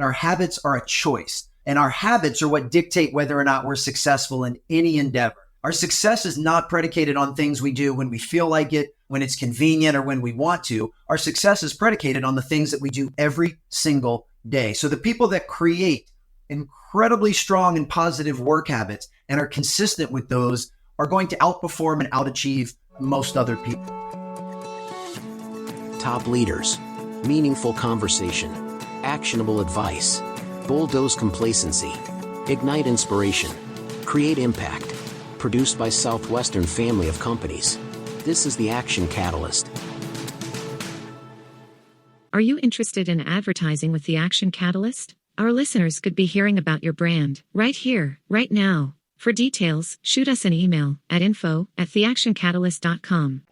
Our habits are a choice, and our habits are what dictate whether or not we're successful in any endeavor. Our success is not predicated on things we do when we feel like it, when it's convenient, or when we want to. Our success is predicated on the things that we do every single day. So the people that create incredibly strong and positive work habits and are consistent with those are going to outperform and outachieve most other people. Top leaders, meaningful conversation, actionable advice, bulldoze complacency, ignite inspiration, create impact. Produced by Southwestern family of companies. This is the Action Catalyst. Are you interested in advertising with the Action Catalyst? Our listeners could be hearing about your brand right here, right now. For details, shoot us an email at info@theactioncatalyst.com.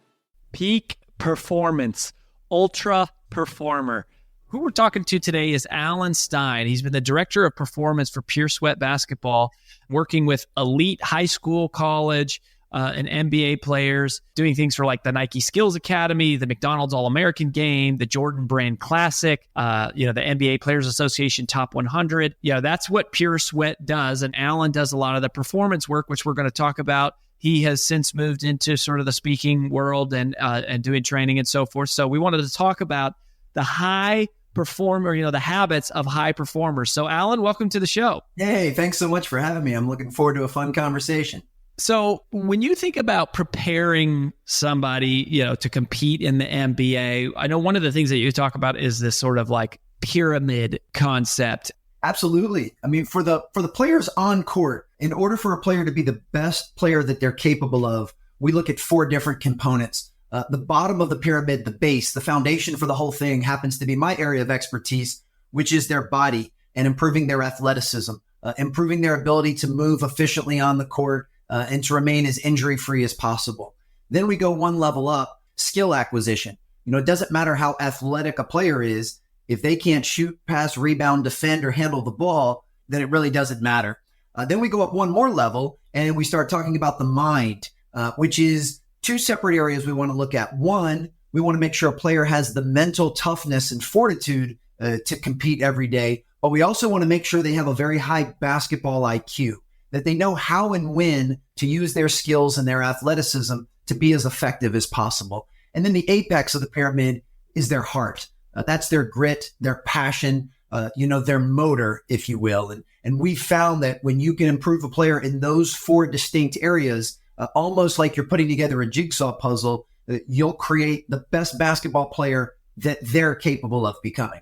Peak performance, ultra performer. Who we're talking to today is Alan Stein. He's been the director of performance for Pure Sweat Basketball, working with elite high school, college, and NBA players, doing things for like the Nike Skills Academy, the McDonald's All-American Game, the Jordan Brand Classic, the NBA Players Association Top 100. That's what Pure Sweat does. And Alan does a lot of the performance work, which we're going to talk about. He has since moved into sort of the speaking world and doing training and so forth. So we wanted to talk about the high performer, the habits of high performers. So Alan, welcome to the show. Hey, thanks so much for having me. I'm looking forward to a fun conversation. So when you think about preparing somebody, to compete in the NBA, I know one of the things that you talk about is this sort of like pyramid concept. Absolutely. I mean, for the players on court, in order for a player to be the best player that they're capable of, we look at 4 different components. The bottom of the pyramid, the base, the foundation for the whole thing happens to be my area of expertise, which is their body and improving their athleticism, improving their ability to move efficiently on the court and to remain as injury-free as possible. Then we go one level up, skill acquisition. It doesn't matter how athletic a player is. If they can't shoot, pass, rebound, defend, or handle the ball, then it really doesn't matter. Then we go up one more level and we start talking about the mind, which is 2 separate areas we want to look at. One, we want to make sure a player has the mental toughness and fortitude to compete every day, but we also want to make sure they have a very high basketball IQ, that they know how and when to use their skills and their athleticism to be as effective as possible. And then the apex of the pyramid is their heart. That's their grit, their passion, their motor, if you will. And we found that when you can improve a player in those 4 distinct areas, almost like you're putting together a jigsaw puzzle, you'll create the best basketball player that they're capable of becoming.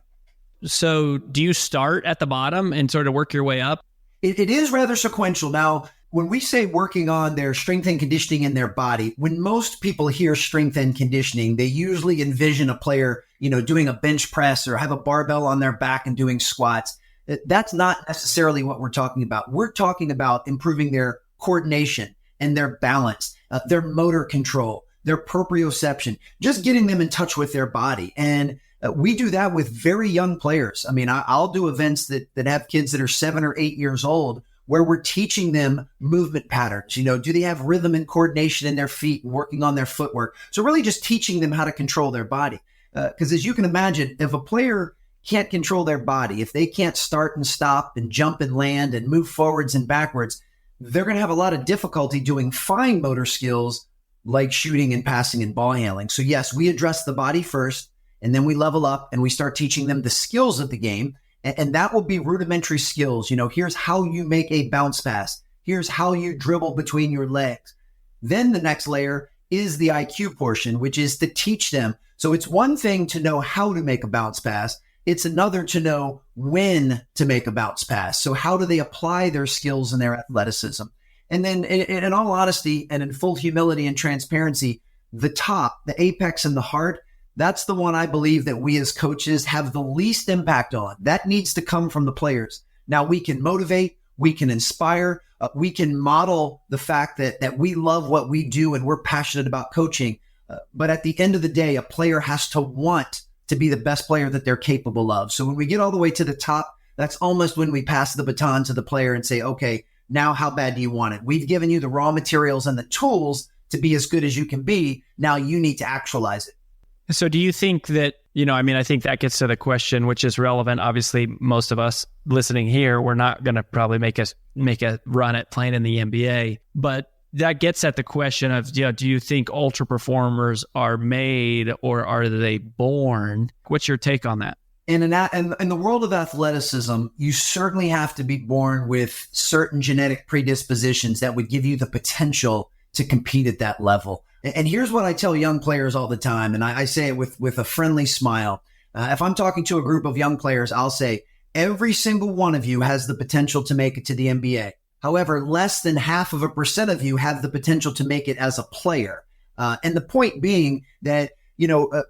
So do you start at the bottom and sort of work your way up? It is rather sequential. Now, when we say working on their strength and conditioning in their body, when most people hear strength and conditioning, they usually envision a player, doing a bench press or have a barbell on their back and doing squats. That's not necessarily what we're talking about. We're talking about improving their coordination and their balance, their motor control, their proprioception, just getting them in touch with their body. And we do that with very young players. I mean, I'll do events that have kids that are 7 or 8 years old where we're teaching them movement patterns. Do they have rhythm and coordination in their feet, working on their footwork? So really just teaching them how to control their body. Because as you can imagine, if a player can't control their body, if they can't start and stop and jump and land and move forwards and backwards, they're going to have a lot of difficulty doing fine motor skills like shooting and passing and ball handling. So yes, we address the body first, and then we level up and we start teaching them the skills of the game. And that will be rudimentary skills. Here's how you make a bounce pass. Here's how you dribble between your legs. Then the next layer is the IQ portion, which is to teach them. So it's one thing to know how to make a bounce pass. It's another to know when to make a bounce pass. So how do they apply their skills and their athleticism? And then in all honesty and in full humility and transparency, the top, the apex and the heart, that's the one I believe that we as coaches have the least impact on. That needs to come from the players. Now we can motivate, we can inspire, we can model the fact that we love what we do and we're passionate about coaching. But at the end of the day, a player has to want to be the best player that they're capable of. So when we get all the way to the top, that's almost when we pass the baton to the player and say, okay, now how bad do you want it? We've given you the raw materials and the tools to be as good as you can be. Now you need to actualize it. So do you think that I think that gets to the question, which is relevant. Obviously, most of us listening here, we're not going to probably make a run at playing in the NBA, but that gets at the question of, do you think ultra performers are made or are they born? What's your take on that? In the world of athleticism, you certainly have to be born with certain genetic predispositions that would give you the potential to compete at that level. And here's what I tell young players all the time, and I say it with a friendly smile. If I'm talking to a group of young players, I'll say, every single one of you has the potential to make it to the NBA. However, less than 0.5% of you have the potential to make it as a player. And the point being that,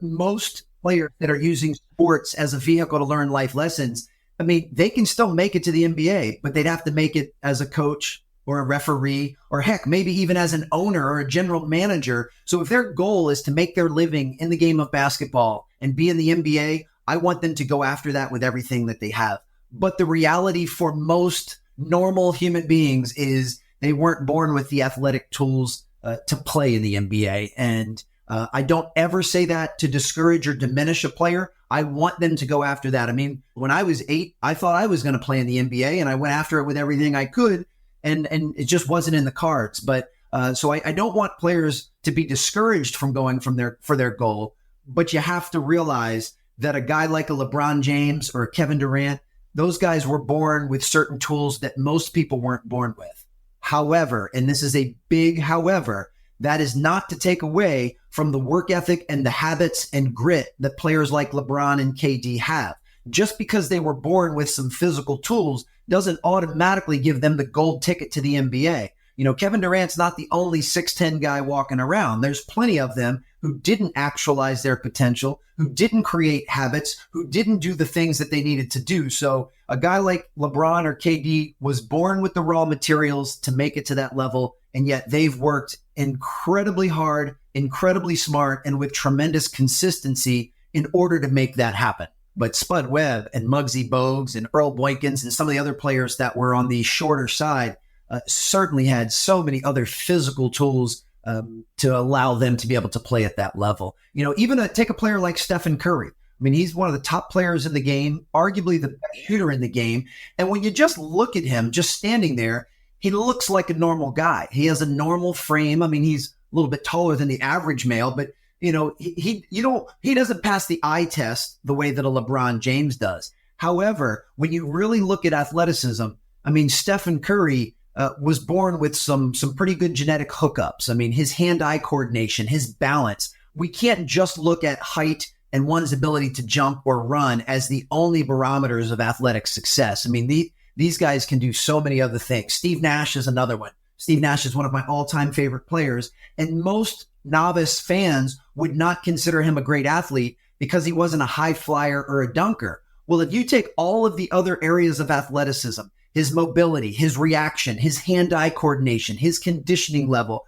most players that are using sports as a vehicle to learn life lessons, they can still make it to the NBA, but they'd have to make it as a coach or a referee, or heck, maybe even as an owner or a general manager. So if their goal is to make their living in the game of basketball and be in the NBA, I want them to go after that with everything that they have. But the reality for most normal human beings is they weren't born with the athletic tools to play in the NBA. And I don't ever say that to discourage or diminish a player. I want them to go after that. When I was 8, I thought I was going to play in the NBA, and I went after it with everything I could. And it just wasn't in the cards. But so I don't want players to be discouraged from going for their goal. But you have to realize that a guy like a LeBron James or a Kevin Durant, those guys were born with certain tools that most people weren't born with. However, and this is a big however, that is not to take away from the work ethic and the habits and grit that players like LeBron and KD have. Just because they were born with some physical tools doesn't automatically give them the gold ticket to the NBA. Kevin Durant's not the only 6'10" guy walking around. There's plenty of them who didn't actualize their potential, who didn't create habits, who didn't do the things that they needed to do. So a guy like LeBron or KD was born with the raw materials to make it to that level, and yet they've worked incredibly hard, incredibly smart, and with tremendous consistency in order to make that happen. But Spud Webb and Muggsy Bogues and Earl Boykins and some of the other players that were on the shorter side certainly had so many other physical tools to allow them to be able to play at that level. Even take a player like Stephen Curry. He's one of the top players in the game, arguably the best shooter in the game. And when you just look at him, just standing there, he looks like a normal guy. He has a normal frame. He's a little bit taller than the average male, but he doesn't pass the eye test the way that a LeBron James does. However, when you really look at athleticism, Stephen Curry was born with some pretty good genetic hookups. His hand-eye coordination, his balance. We can't just look at height and one's ability to jump or run as the only barometers of athletic success. These guys can do so many other things. Steve Nash is another one. Steve Nash is one of my all-time favorite players, and most novice fans would not consider him a great athlete because he wasn't a high flyer or a dunker. Well, if you take all of the other areas of athleticism, his mobility, his reaction, his hand-eye coordination, his conditioning level,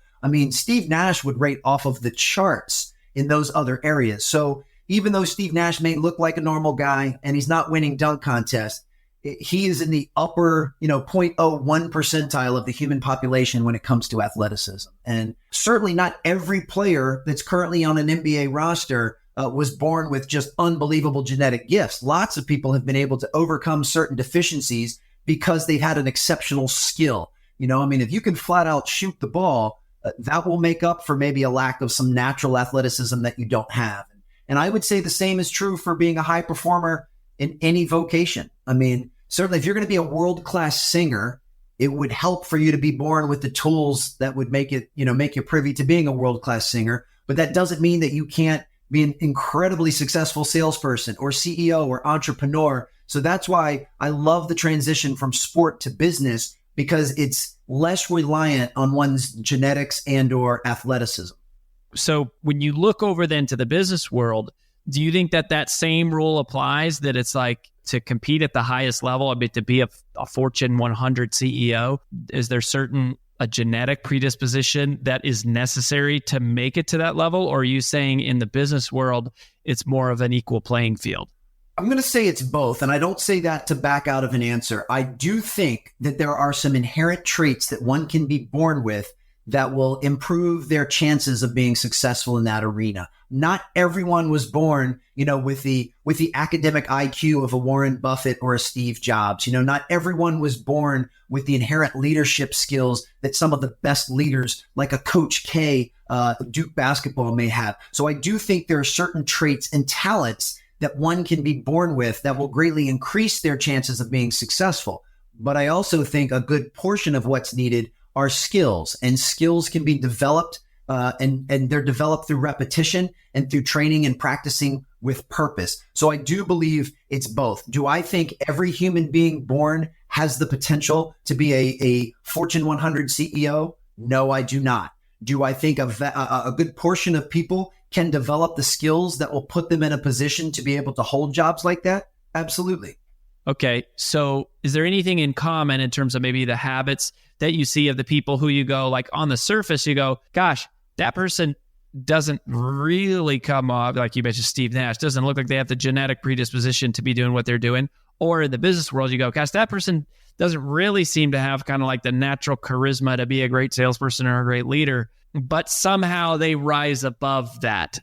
Steve Nash would rate off of the charts in those other areas. So even though Steve Nash may look like a normal guy and he's not winning dunk contests, he is in the upper, 0.01 percentile of the human population when it comes to athleticism. And certainly not every player that's currently on an NBA roster was born with just unbelievable genetic gifts. Lots of people have been able to overcome certain deficiencies because they've had an exceptional skill. If you can flat out shoot the ball, that will make up for maybe a lack of some natural athleticism that you don't have. And I would say the same is true for being a high performer in any vocation. Certainly if you're going to be a world-class singer, it would help for you to be born with the tools that would make you privy to being a world-class singer. But that doesn't mean that you can't be an incredibly successful salesperson or CEO or entrepreneur. So that's why I love the transition from sport to business, because it's less reliant on one's genetics and or athleticism. So when you look over then to the business world, do you think that same rule applies, that it's like to compete at the highest level, to be a Fortune 100 CEO, is there a genetic predisposition that is necessary to make it to that level? Or are you saying in the business world, it's more of an equal playing field? I'm going to say it's both. And I don't say that to back out of an answer. I do think that there are some inherent traits that one can be born with that will improve their chances of being successful in that arena. Not everyone was born, with the academic IQ of a Warren Buffett or a Steve Jobs. Not everyone was born with the inherent leadership skills that some of the best leaders, like a Coach K, Duke basketball, may have. So I do think there are certain traits and talents that one can be born with that will greatly increase their chances of being successful. But I also think a good portion of what's needed are skills, and skills can be developed, and they're developed through repetition and through training and practicing with purpose. So I do believe it's both. Do I think every human being born has the potential to be a Fortune 100 CEO? No, I do not. Do I think a good portion of people can develop the skills that will put them in a position to be able to hold jobs like that? Absolutely. Okay, so is there anything in common in terms of maybe the habits that you see of the people who you go, like on the surface, you go, gosh, that person doesn't really come off, like you mentioned Steve Nash, doesn't look like they have the genetic predisposition to be doing what they're doing. Or in the business world, you go, gosh, that person doesn't really seem to have kind of like the natural charisma to be a great salesperson or a great leader, but somehow they rise above that.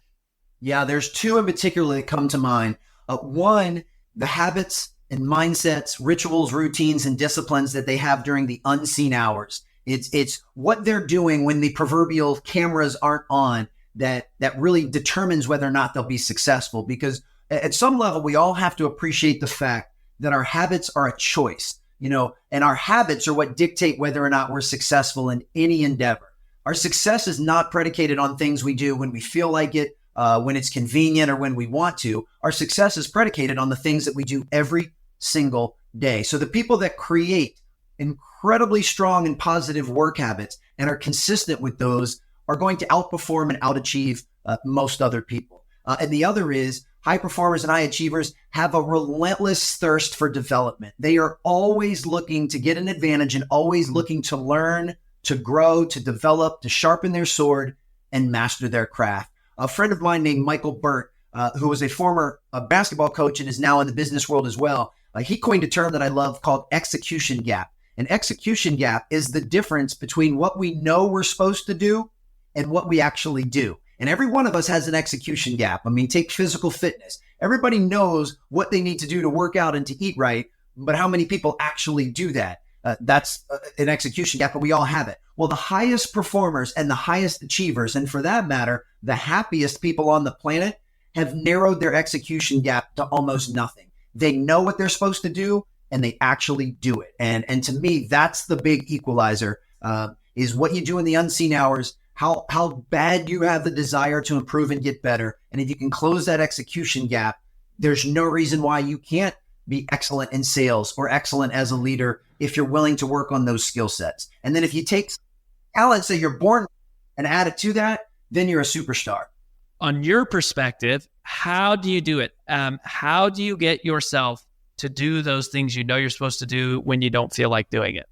Yeah, there's two in particular that come to mind. One, the habits and mindsets, rituals, routines, and disciplines that they have during the unseen hours. It's what they're doing when the proverbial cameras aren't on that really determines whether or not they'll be successful. Because at some level, we all have to appreciate the fact that our habits are a choice, and our habits are what dictate whether or not we're successful in any endeavor. Our success is not predicated on things we do when we feel like it, when it's convenient, or when we want to. Our success is predicated on the things that we do every single day. So the people that create incredibly strong and positive work habits and are consistent with those are going to outperform and outachieve most other people. And the other is high performers and high achievers have a relentless thirst for development. They are always looking to get an advantage and always looking to learn, to grow, to develop, to sharpen their sword and master their craft. A friend of mine named Michael Burt, who was a former basketball coach and is now in the business world as well, he coined a term that I love called execution gap. An execution gap is the difference between what we know we're supposed to do and what we actually do. And every one of us has an execution gap. I mean, take physical fitness. Everybody knows what they need to do to work out and to eat right, but how many people actually do that? That's an execution gap, but we all have it. Well, the highest performers and the highest achievers, and for that matter, the happiest people on the planet, have narrowed their execution gap to almost nothing. They know what they're supposed to do, and they actually do it. And to me, that's the big equalizer, is what you do in the unseen hours, how bad you have the desire to improve and get better. And if you can close that execution gap, there's no reason why you can't be excellent in sales or excellent as a leader if you're willing to work on those skill sets. And then if you take talents that you're born and add it to that, then you're a superstar. On your perspective, how do you do it? How do you get yourself to do those things you know you're supposed to do when you don't feel like doing it?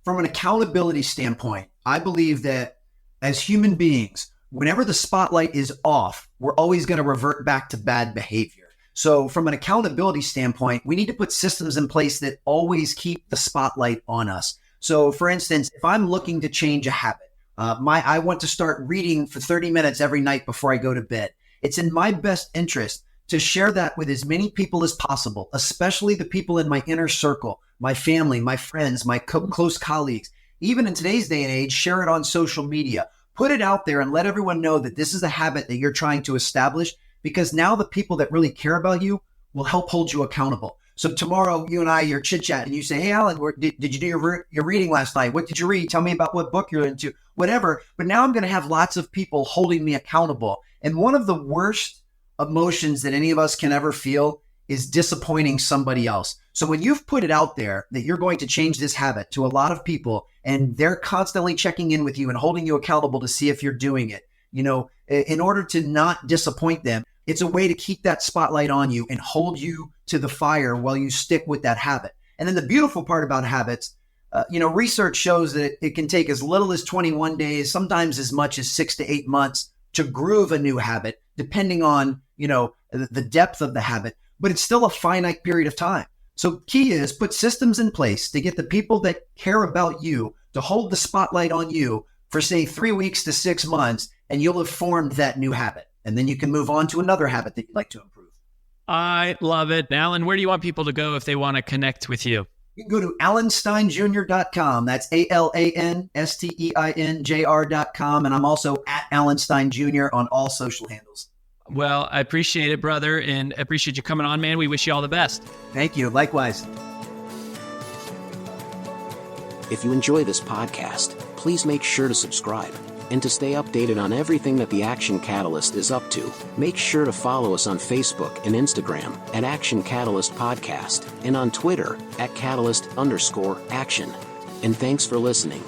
From an accountability standpoint, I believe that as human beings, whenever the spotlight is off, we're always going to revert back to bad behavior. So from an accountability standpoint, we need to put systems in place that always keep the spotlight on us. So for instance, if I'm looking to change a habit, I want to start reading for 30 minutes every night before I go to bed. It's in my best interest to share that with as many people as possible, especially the people in my inner circle, my family, my friends, my close colleagues. Even in today's day and age, share it on social media. Put it out there and let everyone know that this is a habit that you're trying to establish, because now the people that really care about you will help hold you accountable. So tomorrow, you and I, you're chit-chatting, and you say, hey, Alan, did you do your reading last night? What did you read? Tell me about what book you're into, whatever. But now I'm going to have lots of people holding me accountable. And one of the worst emotions that any of us can ever feel is disappointing somebody else. So when you've put it out there that you're going to change this habit to a lot of people, and they're constantly checking in with you and holding you accountable to see if you're doing it, in order to not disappoint them, it's a way to keep that spotlight on you and hold you to the fire while you stick with that habit. And then the beautiful part about habits, research shows that it can take as little as 21 days, sometimes as much as 6 to 8 months to groove a new habit, depending on, the depth of the habit, but it's still a finite period of time. So key is put systems in place to get the people that care about you to hold the spotlight on you for say 3 weeks to 6 months, and you'll have formed that new habit. And then you can move on to another habit that you'd like to improve. I love it. Alan, where do you want people to go if they want to connect with you? You can go to alansteinjr.com. That's ALANSTEINJR.com. And I'm also at Alan Stein Jr. on all social handles. Well, I appreciate it, brother, and I appreciate you coming on, man. We wish you all the best. Thank you. Likewise. If you enjoy this podcast, please make sure to subscribe. And to stay updated on everything that the Action Catalyst is up to, make sure to follow us on Facebook and Instagram at Action Catalyst Podcast and on Twitter at Catalyst_Action. And thanks for listening.